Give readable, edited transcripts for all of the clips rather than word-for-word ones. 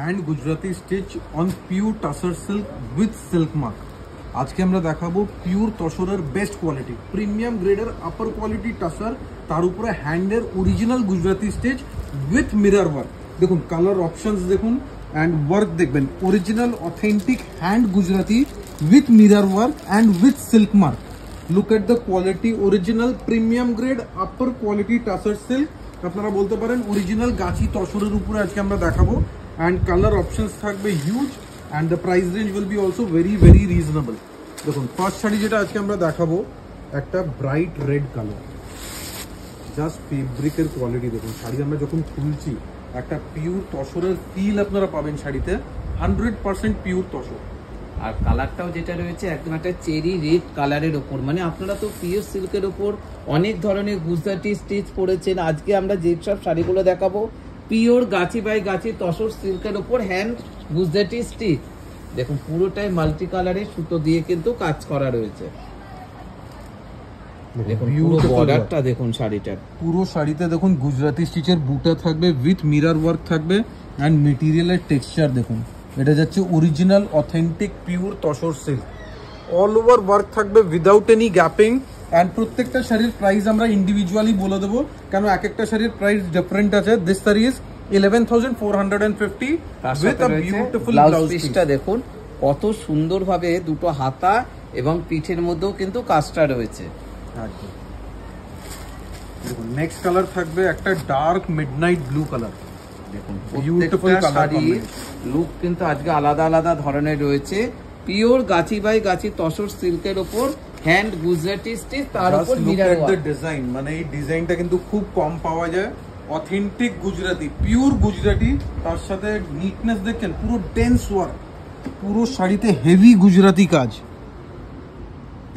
Hand Gujarati stitch on pure tussar silk with silk mark. আজকে আমরা দেখাবো পিওর তসরের বেস্ট কোয়ালিটি প্রিমিয়াম গ্রেডের আপার কোয়ালিটি টাসার, তার উপরে হ্যান্ডের original Gujarati stitch with mirror work. দেখুন কালার অপশনস দেখুন অ্যান্ড ওয়ার্ক দেখবেন, original authentic hand Gujarati with mirror work and with silk mark. Look at the quality, original premium grade upper quality tussar silk. আপনারা বলতে পারেন original গাছি তসরের উপরে আজকে আমরা দেখাবো। অ্যান্ড কালার অপশনস থাকবে huge and the price range will be also very very reasonable. দেখুন first sari যেটা আজকে আমরা দেখাবো একটা ব্রাইট রেড কালার, জাস্ট ফেব্রিকের কোয়ালিটি দেখুন। শাড়ি আমরা যখন খুলছি একটা পিওর তসরের ফিল আপনারা পাবেন শাড়িতে, 100% পিওর তসর। আর কালারটাও যেটা রয়েছে একদম একটা চেরি রেড কালারের ওপর, মানে আপনারা তো পিওর সিল্কের ওপর অনেক ধরনের গুজরাটি স্টিচ পরেছেন। আজকে আমরা যেসব শাড়িগুলো দেখাবো পিওর গাছি বাই গাছি তসর সিল্কের ওপর হ্যান্ড গুজরাটি স্টিচ। দেখুন পুরোটাই মাল্টি কালারের সুতো দিয়ে কিন্তু কাজ করা রয়েছে। দেখুন পুরো বর্ডারটা দেখুন শাড়িটার, পুরো শাড়িতে দেখুন গুজরাটি স্টিচের বুটা থাকবে উইথ মিরর ওয়ার্ক থাকবে অ্যান্ড মেটেরিয়ালের টেক্সচার দেখুন। এটা যাচ্ছে original authentic pure tussar silk, all over work থাকবে উইদাউট এনি গ্যাপিং। অ্যান্ড প্রত্যেকটা শাড়ির প্রাইস আমরা ইন্ডিভিজুয়ালি বলে দেবো, কেন এক একটা শাড়ির প্রাইস ডিফারেন্ট আছে। This sari is 11,450 with a beautiful blouse পিসটা দেখুন কত সুন্দরভাবে দুটো হাতা এবং পিঠের মধ্যেও কিন্তু কাজটা রয়েছে। দেখুন নেক্সট কালার থাকবে একটা ডার্ক মিডনাইট ব্লু কালার। দেখুন প্রত্যেকটা শাড়ির লুক কিন্তু আজকে আলাদা আলাদা ধরনের রয়েছে। পিওর গাছি বাই গাছি তসর সিল্কের উপর হ্যান্ড গুজরাটি স্টিচ, তার উপর মিরর ওয়ার্ক ডিজাইন। মানে এই ডিজাইনটা কিন্তু খুব কম পাওয়া যায়। অথেন্টিক গুজরাটি, পিওর গুজরাটি, তার সাথে নিটনেস দেখছেন, পুরো ডেন্স ওয়ার্ক, পুরো শাড়িতে হেভি গুজরাটি কাজ।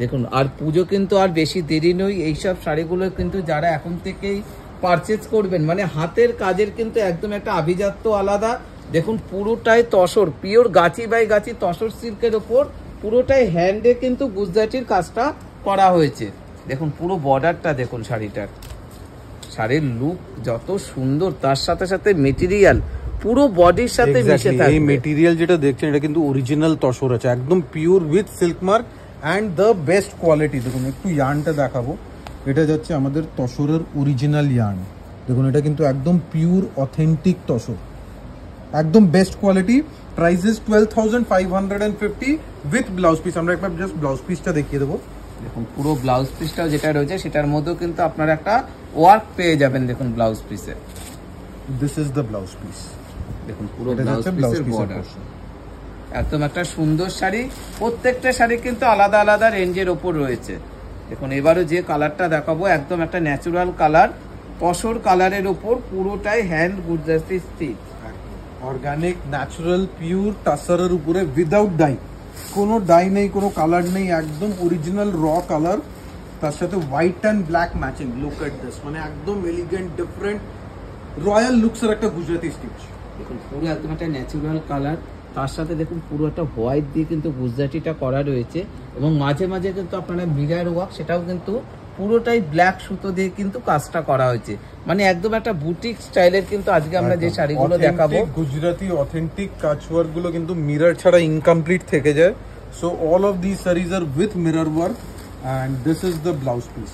দেখুন আর পুজো কিন্তু আর বেশি দেরি নয়। এইসব শাড়িগুলো কিন্তু যারা এখন থেকেই পারচেজ করবেন, মানে হাতের কাজের কিন্তু একদম একটা আভিজাত্য আলাদা। দেখুন পুরোটাই তসর, পিওর গাছি বাই গাছি তসর সিল্কের ওপর পুরোটাই হ্যান্ডে কিন্তু গুজরাটির কাজটা করা হয়েছে। দেখুন পুরো বর্ডারটা দেখুন শাড়িটার, শাড়ির লুক যত সুন্দর, তার সাথে সাথে মেটেরিয়াল পুরো বডির সাথে মিশে থাকে। এই মেটেরিয়াল যেটা দেখছেন এটা কিন্তু অরিজিনাল তসর আছে, একদম pure with silk mark and the best quality. দেখুন একটু ইয়ার্নটা দেখাবো, এটা যাচ্ছে আমাদের তসরের অরিজিনাল ইয়ার্ন। দেখুন এটা কিন্তু একদম পিওর অথেন্টিক তসর, একদম best quality. Price is 12,550 with blouse piece. আমরা একবার জাস্ট ব্লাউজ পিসটা দেখিয়ে দেবো। দেখুন পুরো ব্লাউজ পিসটাও যেটা রয়েছে সেটার মধ্যেও কিন্তু আপনারা একটা ওয়ার্ক পেয়ে যাবেন। দেখুন ব্লাউজ পিসে, this is the blouse piece. দেখুন পুরো ব্লাউজ পিসের বর্ডার, একদম একটা সুন্দর শাড়ি। প্রত্যেকটা শাড়ি কিন্তু আলাদা আলাদা রেঞ্জের ওপর রয়েছে। দেখুন এবারও যে কালারটা দেখাবো একদম একটা ন্যাচারাল কালার, তসর কালারের ওপর পুরোটাই hand Gujarati stitch, organic natural pure টাসারের উপরে উইদাউট ডাই, কোনো ডাই নেই, কোনো কালার নেই, একদম অরিজিনাল র কালার, তার সাথে white and black matching. Look at this, মানে একদম এলিগেন্ট ডিফারেন্ট রয়্যাল লুকসের একটা গুজরাটি স্টিচ। দেখুন পুরো একদম একটা ন্যাচারাল কালার, তার সাথে দেখুন পুরো একটা হোয়াইট দিয়ে কিন্তু গুজরাটিটা করা রয়েছে এবং মাঝে মাঝে কিন্তু আপনারা মিরর ওয়ার্ক, সেটাও কিন্তু পুরোটাই ব্ল্যাক সুতো দিয়ে কিন্তু কাজটা করা হয়েছে। মানে একদম একটা বুটিক স্টাইলের কিন্তু আজকে আমরা যে শাড়িগুলো দেখাবো গুজরাটি অথেন্টিক কাজওয়ার্ক গুলো কিন্তু মিরর ছাড়া ইনকমপ্লিট থেকে যায়। So all of this saris আর with mirror work and this is the blouse piece.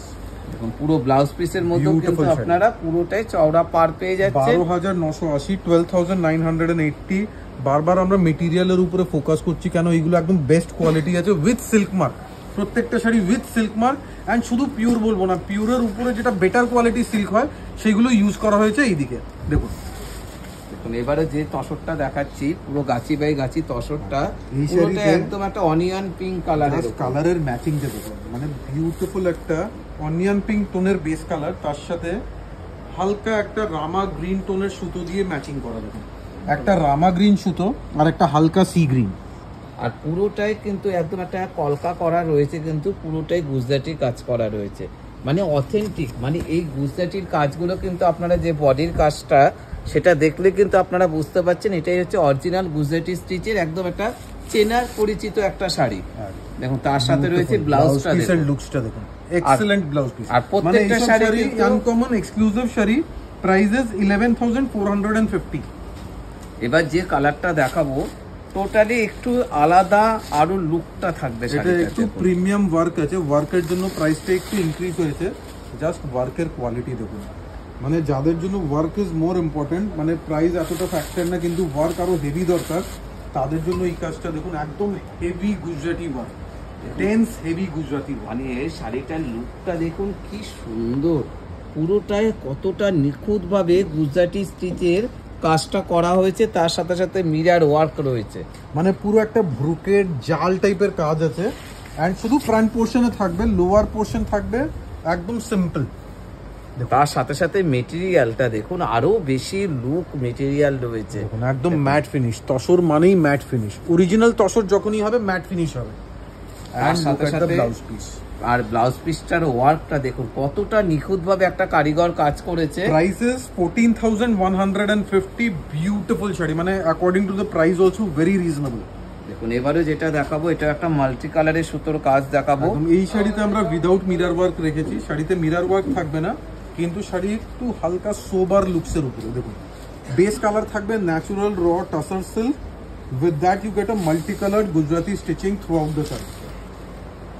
দেখুন পুরো ব্লাউজ পিসের মধ্যে কিন্তু আপনারা পুরোটাই চওড়া পার পেয়ে যাচ্ছে। 12,980, 12,980। বারবার আমরা মেটেরিয়ালের উপরে ফোকাস করছি, কেন এইগুলো একদম বেস্ট কোয়ালিটি আছে উইথ সিল্ক মার্ক। প্রত্যেকটা sari with silk mark and শুধু পিওর বলবো না, পিওরের উপরে যেটা বেটার কোয়ালিটি সিল্ক হয় সেগুলো ইউজ করা হয়েছে এইদিকে। দেখুন দেখুন এবারে যে তসরটা দেখাচ্ছি পুরো গাছি বাই গাছি তসরটা, পুরোটা একদম একটা অনিয়ন পিঙ্ক কালারের ম্যাচিং দেখুন, মানে বিউটিফুল একটা অনিয়ন পিঙ্ক টোনের বেস কালার, তার সাথে হালকা একটা রামা গ্রিন টোনের সুতো দিয়ে ম্যাচিং করা। দেখুন একটা রামা গ্রিন সুতো আর একটা হালকা সি গ্রিন, আর পুরোটাই কিন্তু একদম একটা কলকা করা রয়েছে, কিন্তু পুরোটাই গুজরাটি কাজ করা রয়েছে, মানে অথেন্টিক। মানে এই গুজরাটির কাজগুলো কিন্তু আপনারা যে বডির কাজটা সেটা দেখলে কিন্তু আপনারা বুঝতে পারছেন এটাই হচ্ছে অরিজিনাল গুজরাটি স্টিচের একদম একটা চেনার পরিচিত একটা শাড়ি। দেখুন তার সাথে রয়েছে ব্লাউজটা, পিসের লুকসটা দেখুন, এক্সেলেন্ট ব্লাউজ পিস। আর প্রত্যেকটা sari uncommon exclusive sari, price is 11,450। এবার যে কালারটা দেখাবো টোটালি একটু আলাদা, আরো লুকটা থাকবে। এটা একটু প্রিমিয়াম ওয়ার্ক আছে, ওয়ার্কের জন্য প্রাইসটা একটু ইনক্রিজ হয়েছে। জাস্ট ওয়ার্কের কোয়ালিটি দেখুন, মানে যাদের জন্য ওয়ার্ক ইজ মোর ইম্পর্টেন্ট, মানে প্রাইস এতটা ফ্যাক্টর না, কিন্তু ওয়ার্ক আরো হেভি দরকার, তাদের জন্য এই কাজটা দেখুন। একদম heavy Gujarati work, tense heavy Gujarati. মানে শাড়িটার লুকটা দেখুন কি সুন্দর, পুরোটাই কতটা নিখুঁত ভাবে গুজরাটি স্টিচের কাজটা করা হয়েছে, তার সাথে সাথে মিরার ওয়ার্ক রয়েছে। মানে পুরো একটা ব্রুকেট জাল টাইপের কাজ আছে। অ্যান্ড শুধু ফ্রন্ট পোর্শনে থাকবে, লোয়ার পোর্শন থাকবে একদম সিম্পল। তার সাথে সাথে মেটেরিয়ালটা দেখুন, আরো বেশি লুক মেটেরিয়াল রয়েছে। একদম ম্যাট ফিনিশ, তসর মানেই ম্যাট ফিনিশ। অরিজিনাল তসর যখনই হবে ম্যাট ফিনিশ হবে। আর সাথে সাথে ব্লাউজ পিস, আর ব্লাউজ পিসটার ওয়ার্কটা দেখুন কতটা নিখুঁত ভাবে একটা কারিগর কাজ করেছে। প্রাইসেস 14,150। বিউটিফুল শাড়ি, মানে according to the price also very reasonable. দেখুন এবারে যেটা দেখাবো এটা একটা মাল্টি কালারের সুতোর কাজ দেখাবো। এই শাড়িতে আমরা উইদাউট মিরর ওয়ার্ক রেখেছি। শাড়িতে মিরর ওয়ার্ক থাকবে না, কিন্তু শাড়ি একটু হালকা সোবার লুকসের উপরে। দেখুন বেস কালার থাকবে ন্যাচুরাল র tussar silk, with that you get a multi coloured Gujarati stitching throughout the sari.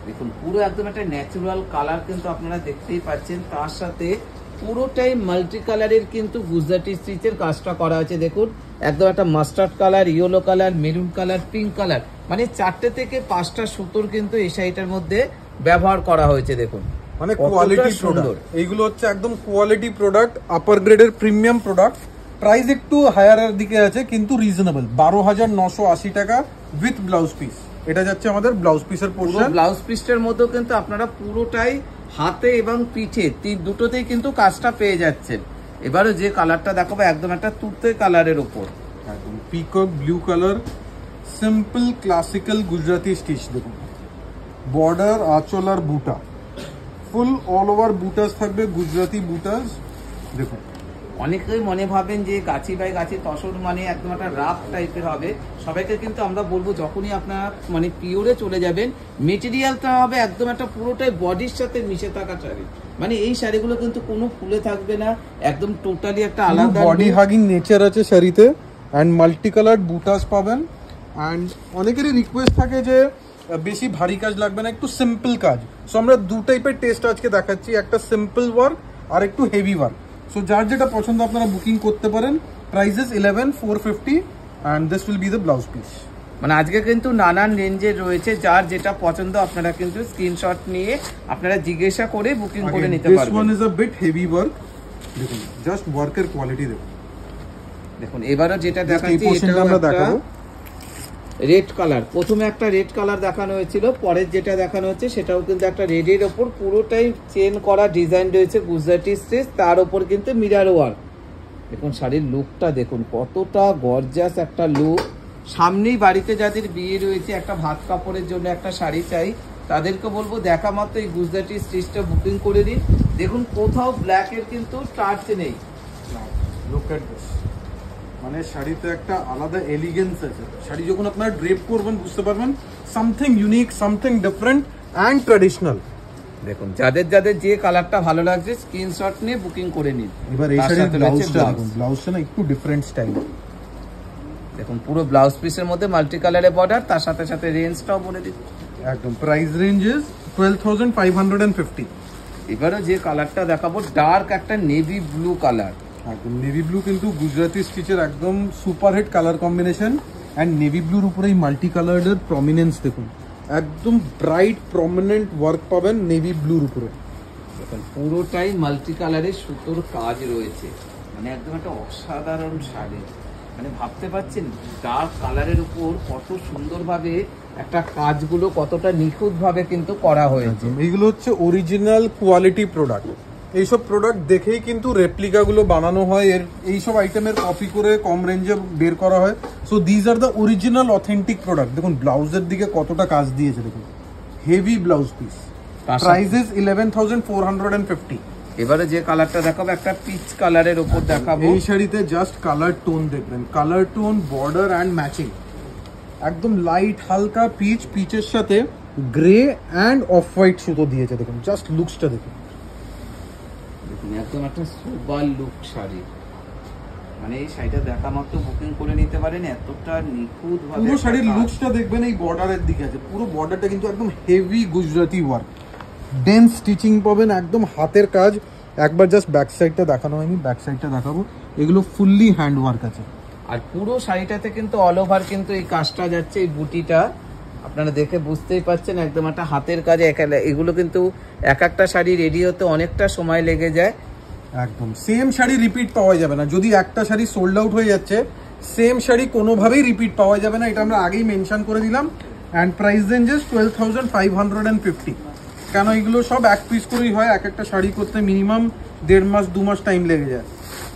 দেখুন পুরো একদম একটা ন্যাচুরাল কালার কিন্তু আপনারা দেখতেই পাচ্ছেন, তার সাথে পুরোটাই মাল্টি কালারের কিন্তু গুজরাটি স্টিচের কাজটা করা আছে। দেখুন একদম একটা mustard colour, yellow colour, maroon colour, pink colour, মানে 4টে থেকে 5টা সুতোর কিন্তু এই শাড়িটার মধ্যে ব্যবহার করা হয়েছে। দেখুন মানে কোয়ালিটি প্রোডাক্ট, এইগুলো হচ্ছে একদম কোয়ালিটি প্রোডাক্ট, আপার গ্রেডের প্রিমিয়াম প্রোডাক্ট। প্রাইস একটু হায়ারের দিকে আছে কিন্তু রিজনেবল, 12,980 টাকা উইথ ব্লাউজ পিস। এটা যাচ্ছে আমাদের ব্লাউজ পিসের পোর্শন। ব্লাউজ পিসটার মধ্যেও কিন্তু আপনারা পুরোটাই হাতে এবং পিঠে দুটোতেই কিন্তু কাজটা পেয়ে যাচ্ছেন। এবারে যে কালারটা দেখাবো একদম একটা তুতে কালারের উপর, একদম peacock blue colour, simple classical Gujarati stitch. দেখুন বর্ডার, আঁচল আর বুটা, ফুল অল ওভার বুটাস থাকবে, গুজরাটি বুটাস। দেখুন অনেকেই মনে ভাবেন যে গাছি বাই গাছি তসর মানে একদম একটা রাফ টাইপের হবে। সবাইকে কিন্তু আমরা বলবো যখনই আপনারা মানে পিওরে চলে যাবেন, মেটেরিয়ালটা হবে একদম একটা পুরোটাই বডির সাথে মিশে থাকা শাড়ি। মানে এই শাড়িগুলো কিন্তু কোনো ফুলে থাকবে না, একদম টোটালি একটা আলাদা বডি হাগিং নেচার আছে শাড়িতে। অ্যান্ড মাল্টি কালার্ড বুটাস পাবেন। অ্যান্ড অনেকেরই রিকোয়েস্ট থাকে যে বেশি ভারী কাজ লাগবে না, একটু সিম্পল কাজ। সো আমরা দু টাইপের টেস্ট আজকে দেখাচ্ছি, একটা সিম্পল ওয়ার্ক আর একটু হেভি ওয়ার্ক। সো যার যেটা পছন্দ আপনারা বুকিং করতে পারেন। Prices 11,450 and this will be the blouse piece. মানে আজকে কিন্তু নানান রেঞ্জের রয়েছে, যার যেটা পছন্দ আপনারা কিন্তু স্ক্রিনশট নিয়ে আপনারা জিজ্ঞাসা করে বুকিং করে নিতে পারবেন। This one is a bit heavy work. দেখুন জাস্ট ওয়ার্কের কোয়ালিটি দেখুন। দেখুন এবারও যেটা দেখাচ্ছি এটা আমরা দেখাবো রেড কালার। প্রথমে একটা রেড কালার দেখানো হয়েছিল, পরের যেটা দেখানো হচ্ছে সেটাও কিন্তু একটা রেডের ওপর পুরোটাই চেন করা ডিজাইন রয়েছে গুজরাটি স্টিচ, তার ওপর কিন্তু মিরর ওয়ার্ক। দেখুন শাড়ির লুকটা দেখুন কতটা গর্জাস একটা লুক। সামনেই বাড়িতে যাদের বিয়ে রয়েছে, একটা ভাত কাপড়ের জন্য একটা শাড়ি চাই, তাদেরকে বলবো দেখা মাত্র এই গুজরাটি স্টিচটা বুকিং করে দিন। দেখুন কোথাও ব্ল্যাকের কিন্তু টাচ নেই। লুক এট দিস, মানে শাড়িতে একটা আলাদা এলিগেন্স আছে। শাড়ি যখন আপনারা ড্রেপ করবেন বুঝতে পারবেন something unique, something different and traditional. দেখুন যাদের যাদের যে কালারটা ভালো লাগছে স্ক্রিনশট নিয়ে বুকিং করে নিন। এবার এই শাড়ির ব্লাউজটা দেখুন, ব্লাউজটা না একটু ডিফারেন্ট স্টাইল। দেখুন পুরো ব্লাউজ পিসের মধ্যে মাল্টি কালারের বর্ডার, তার সাথে সাথে রেঞ্জটাও বলে দিন। একদম প্রাইস রেঞ্জ ইজ 12,550। এবারে যে কালারটা দেখাবো ডার্ক একটা নেভি ব্লু কালার। একদম নেভি ব্লু কিন্তু গুজরাটি স্টিচের একদম super hit colour combination. And navy ব্লুর উপরে এই মাল্টি কালারের প্রমিনেন্স দেখুন, একদম ব্রাইট প্রমিনেন্ট ওয়ার্ক পাবেন নেভি ব্লুর উপরে। দেখুন পুরোটাই মাল্টি কালারের সুতোর কাজ রয়েছে, মানে একদম একটা অসাধারণ শাড়ি। মানে ভাবতে পারছেন ডার্ক কালারের উপর কত সুন্দরভাবে একটা কাজগুলো কতটা নিখুঁতভাবে কিন্তু করা হয়েছে। এইগুলো হচ্ছে অরিজিনাল কোয়ালিটি প্রোডাক্ট। এইসব প্রোডাক্ট দেখেই কিন্তু রেপ্লিকাগুলো বানানো হয়, এর এইসব আইটেমের কপি করে কম রেঞ্জে বের করা হয়। So these are the original authentic product. দেখুন ব্লাউজের দিকে কতটা কাজ দিয়েছে, দেখুন হেভি ব্লাউজ পিস। প্রাইসেস 11,450। এবারে যে কালারটা দেখাবো একটা পিচ কালারের উপর দেখাবো। এই শাড়িতে জাস্ট কালার টোন দেখবেন, colour tone, border and matching. একদম লাইট হালকা পিচ, পিচের সাথে গ্রে অ্যান্ড অফ হোয়াইট সুতো দিয়েছে। দেখুন জাস্ট লুকসটা দেখুন, একদম একটা সুপার লুক শাড়ি। মানে এই শাড়িটা দেখা মাত্র বুকিং করে নিতে পারেন, এতটা নিখুঁত ভাবে পুরো শাড়ির লুকসটা দেখবেন এই বর্ডারের দিকে আছে, পুরো বর্ডারটা কিন্তু একদম heavy Gujarati work, dense stitching পাবেন, একদম হাতের কাজ। একবার জাস্ট ব্যাক সাইডটা দেখানো হয়নি, ব্যাক সাইডটা দেখাবো, এগুলো ফুললি হ্যান্ড ওয়ার্ক আছে। আর পুরো শাড়িটাতে কিন্তু অল ওভার কিন্তু এই কাজটা যাচ্ছে, এই বুটিটা আপনারা দেখে বুঝতেই পাচ্ছেন একদম একটা হাতের কাজে। এগুলো কিন্তু এক একটা শাড়ি রেডি হতে অনেকটা সময় লেগে যায়। একদম সেম শাড়ি রিপিট পাওয়া যাবে না, যদি একটা শাড়ি সোল্ড আউট হয়ে যাচ্ছে সেম শাড়ি কোনোভাবেই রিপিট পাওয়া যাবে না, এটা আমরা আগেই মেনশন করে দিলাম। And price ranges 12,550। কেন এগুলো সব এক পিস করেই হয়, এক একটা শাড়ি করতে মিনিমাম 1.5 মাস 2 মাস টাইম লেগে যায়।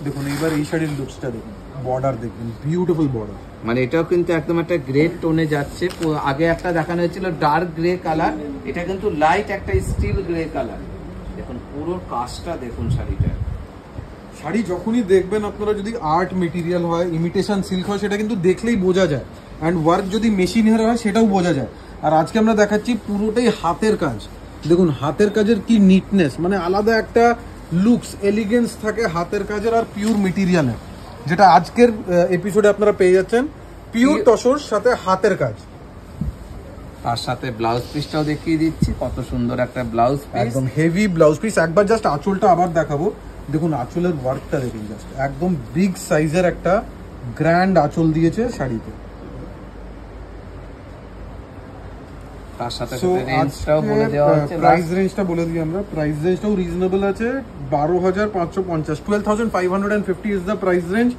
দেখুন এইবার এই শাড়ির লুকসটা দেখুন, বর্ডার দেখবেন, বিউটিফুল বর্ডার। মানে এটাও কিন্তু একদম একটা গ্রে টোনে যাচ্ছে, আগে একটা দেখানো হয়েছিল ডার্ক গ্রে কালার, এটা কিন্তু লাইট একটা স্টিল গ্রে কালার। দেখুন পুরো কাজটা দেখুন শাড়িটার। শাড়ি যখনই দেখবেন আপনারা, যদি আর্ট মেটেরিয়াল হয়, ইমিটেশন সিল্ক হয়, সেটা কিন্তু দেখলেই বোঝা যায়। অ্যান্ড ওয়ার্ক যদি মেশিনের হয় সেটাও বোঝা যায়। আর আজকে আমরা দেখাচ্ছি পুরোটাই হাতের কাজ। দেখুন হাতের কাজের কি নিটনেস, মানে আলাদা একটা লুকস এলিগেন্স থাকে হাতের কাজের আর পিওর মেটেরিয়ালের, যেটা আজকের এপিসোডে আপনারা পেয়ে যাচ্ছেন পিওর তসর সাথে হাতের কাজ। তার সাথে ব্লাউজ পিসটাও দেখিয়ে দিচ্ছি, কত সুন্দর একটা ব্লাউজ পিস, একদম হেভি ব্লাউজ পিস। একবার জাস্ট আঁচলটা আবার দেখাবো, দেখুন আঁচলের ওয়ার্কটা দেখুন, জাস্ট একদম বিগ সাইজের একটা গ্র্যান্ড আঁচল দিয়েছে শাড়িতে। তার সাথে রেঞ্জটাও বলে দেওয়া হচ্ছে, প্রাইস রেঞ্জটা বলে দিই আমরা, প্রাইস রেঞ্জটাও রিজনেবল আছে, 12,550, 12,550 ইজ দ্য প্রাইস রেঞ্জ।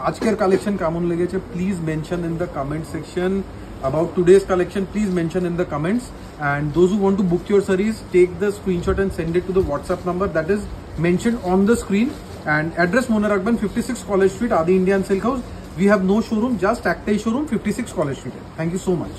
আজকের কালেকশন কেমন লেগেছে please mention in the comment section. About today's collection, please mention in the comments. And those who want to book your sarees, take the screenshot and send it to the WhatsApp number that is mentioned on the screen. And address Mona Raghban, 56 College Street, Adi Indian Silk House. We have no showroom, just Actai showroom, 56 College Street. Thank you so much.